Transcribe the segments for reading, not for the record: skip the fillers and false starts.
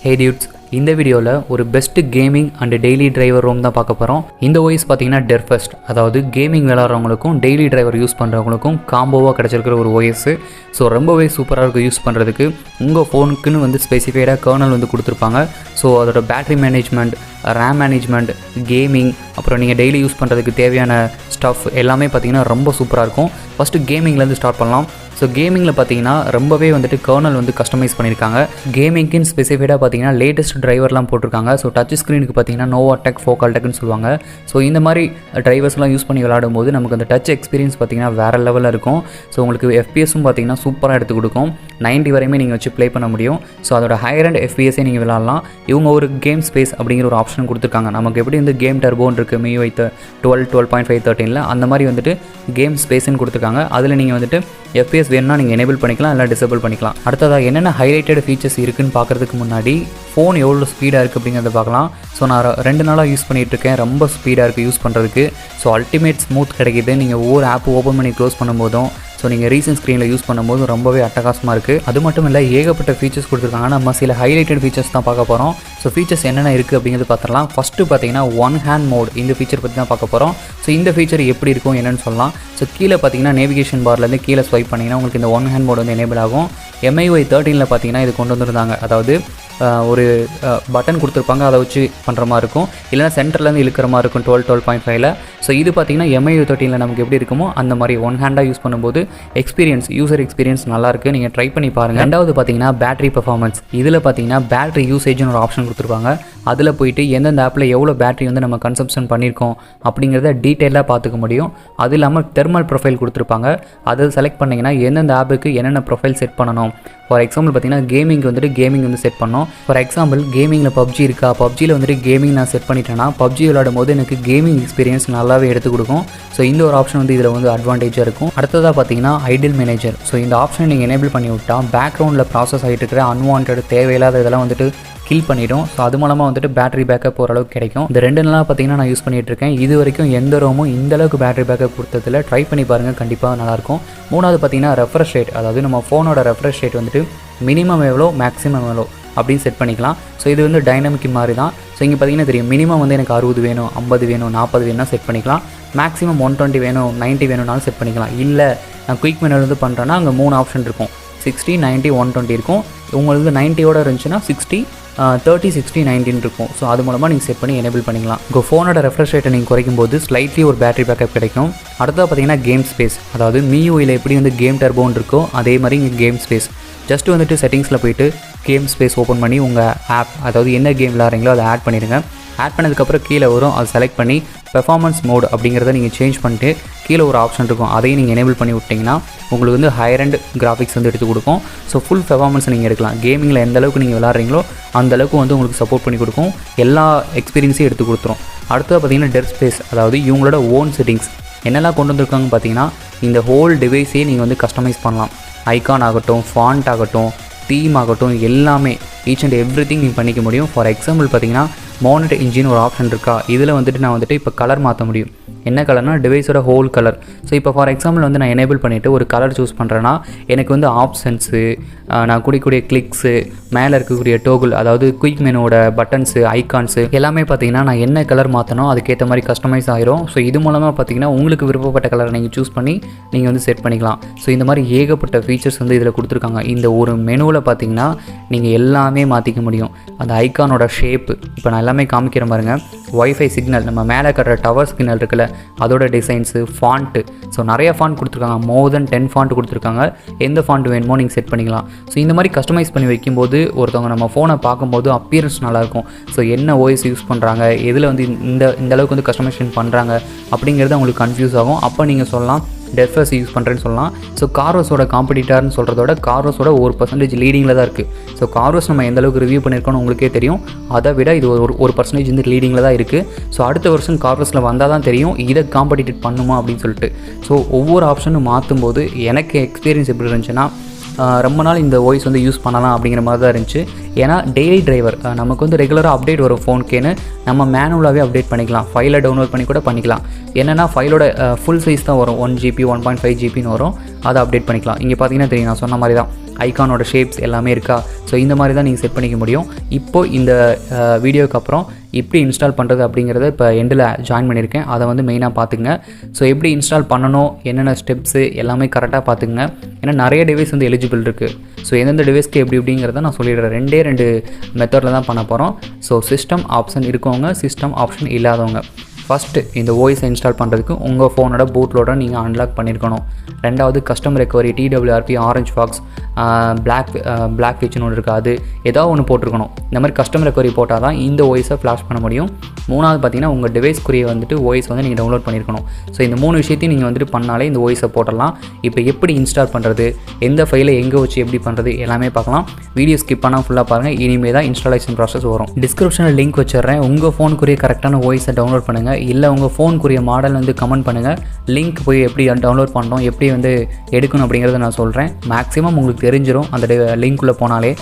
Hey dudes, இந்த வீடியோவில் ஒரு best gaming and daily driver ROM தான் பார்க்க போகிறோம். இந்த OS பார்த்தீங்கன்னா derpfest, அதாவது கேமிங் விளாட்றவங்களுக்கும் டெய்லி டிரைவர் யூஸ் பண்ணுறவங்களுக்கும் காம்போவாக கிடச்சிருக்கிற ஒரு OS. ஸோ ரொம்பவே சூப்பராக இருக்கும் யூஸ் பண்ணுறதுக்கு. உங்கள் ஃபோனுக்குன்னு வந்து ஸ்பெசிஃபைடாக கர்னல் வந்து கொடுத்துருப்பாங்க. ஸோ அதோட battery management, RAM management, gaming, அப்புறம் நீங்கள் டெய்லி யூஸ் பண்ணுறதுக்கு தேவையான ஸ்டஃப் எல்லாமே பார்த்தீங்கன்னா ரொம்ப சூப்பராக இருக்கும். ஃபஸ்ட்டு கேமிங்லேருந்து ஸ்டார்ட் பண்ணலாம். ஸோ கேமிங்கில் பார்த்தீங்கன்னா ரொம்பவே வந்துட்டு கர்னல் வந்து கஸ்டமைஸ் பண்ணியிருக்காங்க. கேமிங்க்குன்னு ஸ்பெசிஃபைடாக பார்த்தீங்கன்னா லேட்டஸ்ட் டிரைவர்லாம் போட்டிருக்காங்க. ஸோ டச் ஸ்க்ரீனுக்கு பார்த்தீங்கன்னா நோவா டெக் ஃபோக்கல் டெக்னு சொல்லுவாங்க. ஸோ இந்த மாதிரி டிரைவர்ஸ்லாம் யூஸ் பண்ணி விளையாடும் போது நமக்கு அந்த டச் எக்ஸ்பீரியன்ஸ் பார்த்தீங்கன்னா வேறு லெவலில் இருக்கும். ஸோ உங்களுக்கு FPSும் பார்த்தீங்கன்னா சூப்பராக எடுத்து கொடுக்கும். 90 வரையுமே நீங்கள் வச்சு ப்ளே பண்ண முடியும். ஸோ அதோட ஹையர் அண்ட் FPSே நீங்கள் விளாட்லாம். இவங்க ஒரு கேம் ஸ்பேஸ் அப்படிங்கிற ஒரு ஆப்ஷன் கொடுத்துருக்காங்க. நமக்கு எப்படி வந்து கேம் டர்போன்னு இருக்குது MIUI 12.5 13 அந்த மாதிரி வந்துட்டு கேம் ஸ்பேஸ்ன்னு கொடுத்துருக்காங்க. அதில் நீங்கள் வந்துட்டு FPS வேணும்னா நீங்கள் எனேபிள் பண்ணிக்கலாம், இல்லை டிசேபிள் பண்ணிக்கலாம். அடுத்ததாக என்னென்ன ஹைலைட்டட் ஃபீச்சர்ஸ் இருக்குதுன்னு பார்க்குறதுக்கு முன்னாடி ஃபோன் எவ்வளோ ஸ்பீடாக இருக்குது அப்படிங்கிறத பார்க்கலாம். ஸோ நான் 2 நாளாக யூஸ் பண்ணிகிட்ருக்கேன். ரொம்ப ஸ்பீடாக இருக்குது யூஸ் பண்ணுறதுக்கு. ஸோ அல்டிமேட் ஸ்மூத் கிடைக்கிது. நீங்கள் ஒவ்வொரு ஆப் ஓப்பன் பண்ணி க்ளோஸ் பண்ணும்போதும், ஸோ நீங்கள் ரீசன்ட் ஸ்க்ரீனில் யூஸ் பண்ணும்போது ரொம்பவே அட்டகாசமாக இருக்குது. அது மட்டும் இல்லை, ஏகப்பட்ட ஃபீச்சர்ஸ் கொடுத்துருக்காங்க. நம்ம சில ஹைலைட்டட் ஃபீச்சர்ஸ் தான் பார்க்க போகிறோம். ஸோ ஃபீச்சர்ஸ் என்னென்ன இருக்குது அப்படிங்கிறது பார்த்துடலாம். ஃபஸ்ட்டு பார்த்தீங்கன்னா ஒன் ஹேண்ட் மோட், இந்த ஃபீச்சர் பற்றி தான் பார்க்க போகிறோம். ஸோ இந்த ஃபீச்சர் எப்படி இருக்கும் என்னென்னு சொல்லலாம். ஸோ கீழே பார்த்தீங்கன்னா நேவிகேஷன் பார்லேருந்து கீழே ஸ்வைப் பண்ணிங்கன்னா உங்களுக்கு இந்த ஒன் ஹேண்ட் மோட் வந்து எனேபிள் ஆகும். MIUI 13 பார்த்தீங்கன்னா இது கொண்டு வந்துருந்தாங்க. அதாவது ஒரு பட்டன் கொடுத்துருப்பாங்க, அதை வச்சு பண்ணுற மாதிரி இருக்கும். இல்லைனா சென்டர்லேருந்து இழுக்கிற மாதிரி இருக்கும் 12.5. ஸோ இது பார்த்தீங்கன்னா MIUI 13 நமக்கு எப்படி இருக்குமோ அந்த மாதிரி ஒன் ஹேண்டாக யூஸ் பண்ணும்போது யூசர் எக்ஸ்பீரியன்ஸ் நல்லாயிருக்கு. நீங்கள் ட்ரை பண்ணி பாருங்கள். ரெண்டாவது பார்த்தீங்கன்னா பேட்டரி பர்ஃபார்மன்ஸ். இதில் பார்த்தீங்கன்னா பேட்டரி யூசேஜ்னு ஒரு ஆப்ஷன் கொடுத்துருப்பாங்க. அதில் போயிட்டு எந்தெந்த ஆப்பில் எவ்வளோ பேட்டரி வந்து நம்ம கன்சம்ஷன் பண்ணியிருக்கோம் அப்படிங்கிறத டீட்டெயிலாக பார்த்துக்க முடியும். அது இல்லாமல் தெர்மல் ப்ரொஃபைல் கொடுத்துருப்பாங்க. அதை செலக்ட் பண்ணிங்கன்னா எந்தெந்த ஆப்புக்கு என்னென்ன ப்ரொஃபைல் செட் பண்ணணும். ஃபார் எக்ஸாம்பிள் பார்த்தீங்கன்னா கேமிங் வந்து செட் பண்ணோம். ஃபார் எக்ஸாம்பிள் கேமிங்கில் PUBG இருக்கா, PUBGயில் வந்துட்டு கேமிங் நான் செட் பண்ணிட்டேன்னா PUBG விளையாடும் போது எனக்கு கேமிங் எக்ஸ்பீரியன்ஸ் நல்லாவே எடுத்து கொடுக்கும். ஸோ இந்த ஒரு ஆப்ஷன் வந்து இதில் வந்து அட்வான்டேஜாக இருக்கும். அடுத்ததாக பார்த்தீங்கன்னா ஐடில் மேனேஜர். ஸோ இந்த ஆப்ஷனை நீங்கள் எனேபிள் பண்ணி விட்டால் பேக்ரவுண்டில் ப்ராசஸ் ஆகிட்டு இருக்கிற அன்வான்ட் தேவையில்லாத இதெல்லாம் வந்துட்டு கில் பண்ணிடும். ஸோ அது மூலமாக வந்துட்டு பேட்டரி பேக்கப் ஓரளவுக்கு கிடைக்கும். இந்த 2 நாளாக பார்த்தீங்கன்னா நான் யூஸ் பண்ணிகிட்டு இருக்கேன். இது வரைக்கும் எந்த ரோமும் இந்தளவுக்கு பேட்டரி பேக்கப் கொடுத்ததில் ட்ரை பண்ணி பாருங்கள், கண்டிப்பாக நல்லாயிருக்கும். மூணாவது பார்த்தீங்கன்னா ரெஃப்ரெஷ் ரேட். அதாவது நம்ம ஃபோனோட ரெஃப்ரெஷ் ரேட் வந்துட்டு மினிமம் எவ்வளோ மேக்ஸிமம் எவ்வளோ அப்படின்னு செட் பண்ணிக்கலாம். ஸோ இது வந்து டைனமிக் மாதிரி தான். ஸோ இங்கே பார்த்தீங்கன்னா தெரியும், மினிமம் வந்து எனக்கு 60 வேணும், 50 வேணும், 40 வேணும்னா செட் பண்ணிக்கலாம். மேக்ஸிமம் 120 வேணும், 90 வேணும்னாலும் செட் பண்ணிக்கலாம். இல்லை நான் குயிக் மெனுவில் வந்து பண்ணுறேன்னா அங்கே 3 ஆப்ஷன் இருக்கும். 60, 90, 120 இருக்கும். உங்களுக்கு 90யோட இருந்துச்சுன்னா 60, 30, 60, 90 இருக்கும். ஸோ அது மூலமாக நீங்கள் செட் பண்ணி எனேபிள் பண்ணிக்கலாம். உங்கள் ஃபோனோட ரெஃப்ரெஷ் ரேட்டை நீங்கள் குறைக்கும் போது ஸ்லைட்லி ஒரு பேட்டரி பேக்கப் கிடைக்கும். அடுத்தது பார்த்தீங்கன்னா கேம் ஸ்பேஸ். அதாவது MIUIயில் எப்படி வந்து கேம் டர்போன் இருக்கோ அதே மாதிரி இங்கே கேம் ஸ்பேஸ். ஜஸ்ட்டு வந்துட்டு செட்டிங்ஸில் போய்ட்டு கேம் ஸ்பேஸ் ஓப்பன் பண்ணி உங்கள் ஆப், அதாவது என்ன கேம் விளாட்றீங்களோ அதை ஆட் பண்ணிடுங்க. ஆட் பண்ணதுக்கப்புறம் கீழே வரும், அதை செலக்ட் பண்ணி பெர்ஃபார்மன்ஸ் மோட் அப்படிங்கிறத நீங்கள் சேஞ்ச் பண்ணிட்டு கீழே ஒரு ஆப்ஷன் இருக்கும், அதையும் நீங்கள் எனேபிள் பண்ணி விட்டிங்கன்னா உங்களுக்கு வந்து ஹையர் அண்ட் கிராஃபிக்ஸ் வந்து எடுத்து கொடுக்கும். ஸோ ஃபுல் பெர்ஃபார்மன்ஸ் நீங்கள் எடுக்கலாம். கேமிங்கில் எந்த அளவுக்கு நீங்கள் விளாட்றீங்களோ அந்தளவுக்கு வந்து உங்களுக்கு சப்போர்ட் பண்ணி கொடுக்கும். எல்லா எக்ஸ்பீரியன்ஸையும் எடுத்து கொடுத்துரும். அடுத்தது பார்த்தீங்கன்னா டெர்ப் ஸ்பேஸ், அதாவது இவங்களோட ஓன் செட்டிங்ஸ் என்னெல்லாம் கொண்டு வந்திருக்காங்க பார்த்தீங்கன்னா இந்த ஹோல் டிவைஸே நீங்கள் வந்து கஸ்டமைஸ் பண்ணலாம். ஐகான் ஆகட்டும், ஃபாண்ட் ஆகட்டும், தீம் ஆகட்டும், எல்லாமே ஈச் அண்ட் எவ்ரிதிங் நீங்கள் பண்ணிக்க முடியும். ஃபார் எக்ஸாம்பிள் பார்த்தீங்கன்னா மானிட்டர் இன்ஜின் ஒரு ஆப்ஷன் இருக்கா, இதில் வந்துட்டு நான் வந்துட்டு இப்போ கலர் மாற்ற முடியும். என்ன கலர்னா டிவைஸோட ஹோல் கலர். ஸோ இப்போ ஃபார் எக்ஸாம்பிள் வந்து நான் எனேபிள் பண்ணிவிட்டு ஒரு கலர் சூஸ் பண்ணுறேன்னா எனக்கு வந்து ஆப்ஷன்ஸு, நான் கூடிய கிளிக்ஸு, மேலே இருக்கக்கூடிய டோகுல், அதாவது குயிக் மெனுவோட பட்டன்ஸு, ஐகான்ஸு எல்லாமே பார்த்தீங்கன்னா நான் என்ன கலர் மாற்றணும் அதுக்கேற்ற மாதிரி கஸ்டமைஸ் ஆகிரும். ஸோ இது மூலமாக பார்த்தீங்கன்னா உங்களுக்கு விருப்பப்பட்ட கலரை நீங்கள் சூஸ் பண்ணி நீங்கள் வந்து செட் பண்ணிக்கலாம். ஸோ இந்த மாதிரி ஏகப்பட்ட ஃபீச்சர்ஸ் வந்து இதில் கொடுத்துருக்காங்க. இந்த ஒரு மெனுவில் பார்த்தீங்கன்னா நீங்கள் எல்லாமே மாற்றிக்க முடியும். அந்த ஐகானோட ஷேப்பு இப்போ நான் எல்லாமே காமிக்கிற பாருங்க. வைஃபை சிக்னல், நம்ம மேலே கட்டுற டவர் சிக்னல் இருக்குல்ல, அதோட டிசைன்ஸு, ஃபாண்ட்டு. ஸோ நிறைய ஃபாண்ட் கொடுத்துருக்காங்க. மோர் தென் 10 ஃபாண்ட் கொடுத்துருக்காங்க. எந்த ஃபாண்ட் வேணுமோ நீங்கள் செட் பண்ணிக்கலாம். ஸோ இந்த மாதிரி கஸ்டமைஸ் பண்ணி வைக்கும்போது ஒருத்தவங்க நம்ம ஃபோனை பார்க்கும்போது அப்பியரன்ஸ் நல்லாயிருக்கும். ஸோ என்ன OS யூஸ் பண்ணுறாங்க, எதில் வந்து இந்த அளவுக்கு வந்து கஸ்டமைசேஷன் பண்ணுறாங்க அப்படிங்கிறது அவங்களுக்கு கன்ஃபியூஸ் ஆகும். அப்போ நீங்கள் சொல்லலாம் derpfest யூஸ் பண்ணுறேன்னு சொல்லலாம். ஸோ கார்வஸோட காம்படிட்டர்னு சொல்கிறதோட கார்வஸோட 1% லீடிங்கில் தான் இருக்குது. ஸோ கார்வஸ் நம்ம எந்தளவுக்கு ரிவ்யூ பண்ணியிருக்கோன்னு உங்களுக்கே தெரியும். அதை விட இது ஒரு 1% வந்து லீடிங்கில் தான் இருக்குது. ஸோ அடுத்த வருஷம் கார்வஸில் வந்தால் தான் தெரியும் இதை காம்படிட்டேட் பண்ணுமா அப்படின்னு சொல்லிட்டு. ஸோ ஒவ்வொரு ஆப்ஷனும் மாற்றும் போது எனக்கு எக்ஸ்பீரியன்ஸ் எப்படி இருந்துச்சுன்னா ரொம்ப நாள் இந்த ஓஎஸ் வந்து யூஸ் பண்ணலாம் அப்படிங்கிற மாதிரி தான் இருந்துச்சு. ஏன்னா டெய்லி டிரைவர் நமக்கு வந்து ரெகுலராக அப்டேட் வரும் ஃபோனுக்கேன்னு நம்ம மேனுவலாகவே அப்டேட் பண்ணிக்கலாம், ஃபைலை டவுன்லோட் பண்ணி கூட பண்ணிக்கலாம். என்னென்னா ஃபைலோட ஃபுல் சைஸ் தான் வரும், 1 GB 1.5 GBன்னு வரும், அதை அப்டேட் பண்ணிக்கலாம். இங்கே பார்த்தீங்கன்னா தெரியும், நான் சொன்ன மாதிரி தான் ஐகானோட ஷேப்ஸ் எல்லாமே இருக்கா. ஸோ இந்த மாதிரி தான் நீங்கள் செட் பண்ணிக்க முடியும். இப்போது இந்த வீடியோக்கு அப்புறம் எப்படி இன்ஸ்டால் பண்ணுறது அப்படிங்கிறத இப்போ எண்டில் ஜாயின் பண்ணியிருக்கேன், அதை வந்து மெயினாக பார்த்துங்க. ஸோ எப்படி இன்ஸ்டால் பண்ணணும், என்னென்ன ஸ்டெப்ஸு எல்லாமே கரெக்டாக பார்த்துங்க. ஏன்னா நிறைய டிவைஸ் வந்து எலிஜிபிள் இருக்குது. ஸோ எந்தெந்த டிவைஸ்க்கு எப்படிங்கிறத நான் சொல்லிடுறேன். 2 மெத்தடில் தான் பண்ண போகிறோம். ஸோ சிஸ்டம் ஆப்ஷன் இருக்கவங்க, சிஸ்டம் ஆப்ஷன் இல்லாதவங்க. ஃபஸ்ட்டு இந்த ஓஎஸை இன்ஸ்டால் பண்ணுறதுக்கு உங்கள் ஃபோனோட பூட்லோட நீங்கள் அன்லாக் பண்ணியிருக்கணும். 2வது custom recovery TWRP orange fox black விட்ச்னு ஒன்று இருக்குது, அது ஏதாவது ஒன்று போட்டிருக்கணும். இந்த மாதிரி கஸ்டம் ரெக்கவரி போட்டால் தான் இந்த ஓஎஸை ஃப்ளாஷ் பண்ண முடியும். 3வது பார்த்தீங்கன்னா உங்கள் டிவைஸ்க்குரிய வந்துட்டு ஓஎஸ் வந்து நீங்கள் டவுன்லோட் பண்ணியிருக்கணும். ஸோ இந்த 3 விஷயத்தையும் நீங்கள் வந்துட்டு பண்ணாலே இந்த ஓஎஸை போட்டலாம். இப்போ எப்படி இன்ஸ்டால் பண்ணுறது, எந்த ஃபைலை எங்கே வச்சு எப்படி பண்ணுறது எல்லாமே பார்க்கலாம். வீடியோ ஸ்கிப் பண்ணால் ஃபுல்லாக பாருங்கள். இனிமேல் தான் இன்ஸ்டாலேஷன் ப்ராசஸ் வரும். டிஸ்கிரிப்ஷனில் லிங்க் வச்சிடுறேன். உங்கள் ஃபோனுக்குரிய கரெக்டான ஓஎஸை டவுன்லோட் பண்ணுங்கள். இல்லை உங்கள் ஃபோனுக்குரிய மாடல் வந்து கமெண்ட் பண்ணுங்கள். லிங்க் போய் எப்படி டவுன்லோட் பண்ணணும், எப்படி வந்து எடுக்கணும் அப்படிங்கிறத நான் சொல்கிறேன். மேக்ஸிமம் உங்களுக்கு தெரிஞ்சிடும் அந்த லிங்க்குள்ளே போனாலே.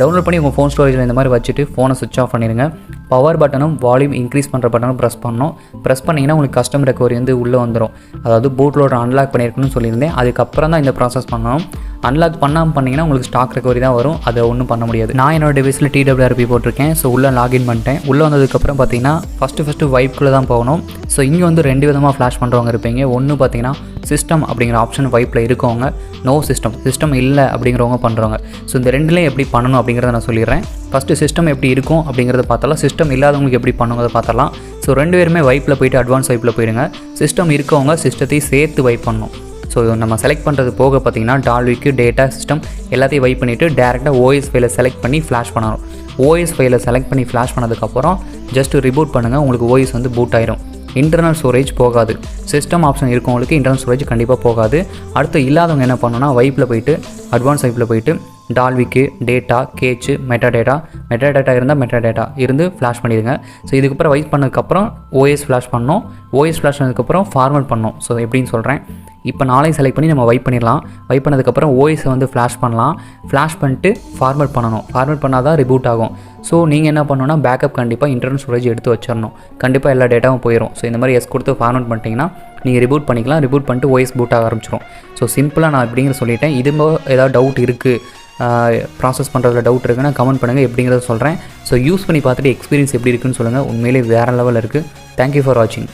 டவுன்லோட் பண்ணி உங்கள் ஃபோன் ஸ்டோரேஜில் இந்த மாதிரி வச்சுட்டு ஃபோனை சுவிட்ச் ஆஃப் பண்ணிடுங்க. பவர் பட்டனும் வால்யூம் இன்க்ரீஸ் பண்ணுற பட்டனும் ப்ரெஸ் பண்ணணும். ப்ரெஸ் பண்ணிங்கன்னா உங்களுக்கு கஸ்டம் ரெக்கவரி வந்து உள்ளே வந்துடும். அதாவது பூட்லோட அன்லாக் பண்ணியிருக்கணும்னு சொல்லியிருந்தேன். அதுக்கப்புறம் தான் இந்த ப்ராசஸ் பண்ணணும். அன்லாக் பண்ணாமல் பண்ணிங்கன்னா உங்களுக்கு ஸ்டாக் ரெக்கவரி தான் வரும், அதை ஒன்றும் பண்ண முடியாது. நான் என்னோட டிவைஸில் TWRP போட்டிருக்கேன். ஸோ உள்ளே லாகின் பண்ணிட்டேன். உள்ளே வந்ததுக்கப்புறம் பார்த்தீங்கன்னா ஃபஸ்ட்டு வைப்குள்ளே தான் போகணும். ஸோ இங்கே வந்து 2 விதமாக ஃப்ளாஷ் பண்ணுறவங்க இருப்பீங்க. ஒன்று பார்த்தீங்கன்னா சிஸ்டம் அப்படிங்கிற ஆப்ஷன் வைப்பில் இருக்கவங்க, நோ சிஸ்டம் இல்லை அப்படிங்கிறவங்க பண்ணுறவங்க. ஸோ இந்த 2லேயும் எப்படி பண்ணணும் அப்படிங்கிறத நான் சொல்லிடுறேன். ஃபஸ்ட்டு சிஸ்டம் எப்படி இருக்கும் அப்படிங்கிறத பார்த்தலாம், சிஸ்டம் இல்லாதவங்களுக்கு எப்படி பண்ணுங்கிறத பார்த்தலாம். ஸோ 2 பேருமே வைப்பில் போய்ட்டு அட்வான்ஸ் வைப்பில் போயிடுங்க. சிஸ்டம் இருக்கவங்க சிஸ்டத்தையும் சேர்த்து வைப் பண்ணணும். ஸோ நம்ம செலக்ட் பண்ணுறது போக பார்த்தீங்கன்னா டால்விக்கு டேட்டா சிஸ்டம் எல்லாத்தையும் வைப் பண்ணிவிட்டு டேரெக்டாக ஓஎஸ் ஃபைலை செலக்ட் பண்ணி ஃப்ளாஷ் பண்ணணும். ஓஎஸ் ஃபைலை செலக்ட் பண்ணி ஃப்ளாஷ் பண்ணதுக்கப்புறம் ஜஸ்ட் ரிபூட் பண்ணுங்கள், உங்களுக்கு ஓஎஸ் வந்து பூட் ஆயிரும். இன்டர்னல் ஸ்டோரேஜ் போகாது. சிஸ்டம் ஆப்ஷன் இருக்கவங்களுக்கு இன்டர்னல் ஸ்டோரேஜ் கண்டிப்பாக போகாது. அடுத்து இல்லாதவங்க என்ன பண்ணணும்னா வைப்பில் போய்ட்டு அட்வான்ஸ் வைப்பில் போய்ட்டு டால்விக்கு டேட்டா கேச்சு மெட்டா இருந்தால் மெட்டா டேட்டா இருந்து ஃப்ளாஷ் பண்ணிடுங்க. ஸோ இதுக்கப்புறம் வைப் பண்ணதுக்கப்புறம் ஓஎஸ் ஃப்ளாஷ் பண்ணணும். ஓஎஸ் ஃப்ளாஷ் பண்ணதுக்கப்புறம் ஃபார்மேட் பண்ணணும். ஸோ எப்படின்னு சொல்கிறேன். இப்போ நாளைக்கு செலக்ட் பண்ணி நம்ம வைப் பண்ணிடலாம். வைப் பண்ணதுக்கப்புறம் ஓஎஸை வந்து ஃப்ளாஷ் பண்ணலாம். ஃப்ளாஷ் பண்ணிட்டு ஃபார்மேட் பண்ணணும். ஃபார்மேட் பண்ணால் தான் ரிபூட் ஆகும். ஸோ நீங்கள் என்ன பண்ணணும்னா பேக்கப் கண்டிப்பாக இன்டர்னல் ஸ்டோரேஜ் எடுத்து வச்சிடணும். கண்டிப்பாக எல்லா டேட்டாவும் போயிடும். ஸோ இந்த மாதிரி எஸ் கொடுத்து ஃபார்மேட் பண்ணிட்டீங்கன்னா நீங்கள் ரிபூட் பண்ணிக்கலாம். ரிபூட் பண்ணிட்டு ஓஎஸ் பூட் ஆக ஆரம்பிச்சிடும். ஸோ சிம்பிளாக நான் எப்படிங்கிற சொல்லிட்டேன். இது ஏதாவது டவுட் இருக்குது, ப்ராசஸ் பண்ணுறதுல டவுட் இருக்குன்னா கமெண்ட் பண்ணுங்கள், எப்படிங்கிறத சொல்கிறேன். ஸோ யூஸ் பண்ணி பார்த்துட்டு எக்ஸ்பீரியன்ஸ் எப்படி இருக்குன்னு சொல்லுங்கள். உண்மையிலே வேறு லெவலில் இருக்குது. தேங்க்யூ ஃபார் வாட்சிங்.